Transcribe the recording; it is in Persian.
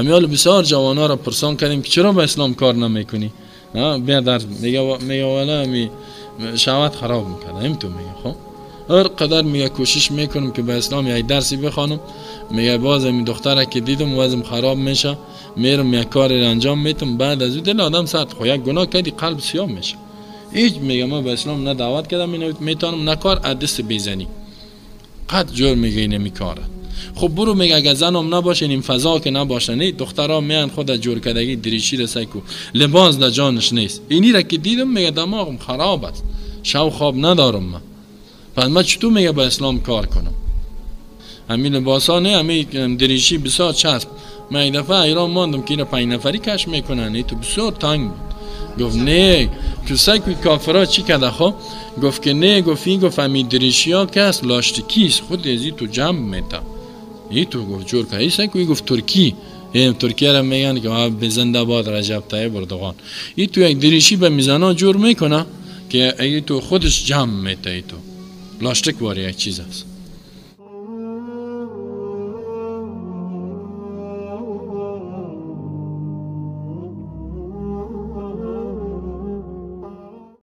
حالا بسیار جوانا را پرسان کردیم که چرا به اسلام کار نمیکنی؟ بیا در میگه والا می شهوت خراب میکنه. این تو میگه خب هر قدر میگه کوشش میکنم که به اسلام یک درسی بخوانم، میگه باز این دختره که دیدم وضعم خراب میشه، میرم یک کاری انجام میدم، بعد از اون دل آدم سرد خو یک گناه کردی قلب سیاه میشه. هیچ میگه ما به اسلام نه دعوت کردم میتونم نه کار دست بزنی قد جور میگه اینمی کاره. خب برو میگه اگه زنم نباشه این فضا که نباشه نه دخترها میان خود جور کردگی دریشی رسای کو لباس در جانش نیست. اینی را که دیدم میگه دماغم خراب است، شب خواب ندارم من. پس من چطور میگه با اسلام کار کنم؟ همین لباسا نه، همین دریشی بسیار چسب. من این دفعه ایران ماندم که اینا 5 نفری کش میکنن، این تو بسیار تنگ بود. گفت نه که سایکوی کافرها چی کرده خب؟ گفت که نه، گفت این گفت همین دریشی ها که هست لاشتکیست، خود ازی تو جمع میتا ای تو گفت جور که ایسا کوی گفت ترکی، این ترکیه را میگن که به زنده باد رجب طیب اردوغان. ای تو یک دریشی به میزانا جور میکنه که ای تو خودش جمع میتا، ای تو لاشتک واری یک چیز است.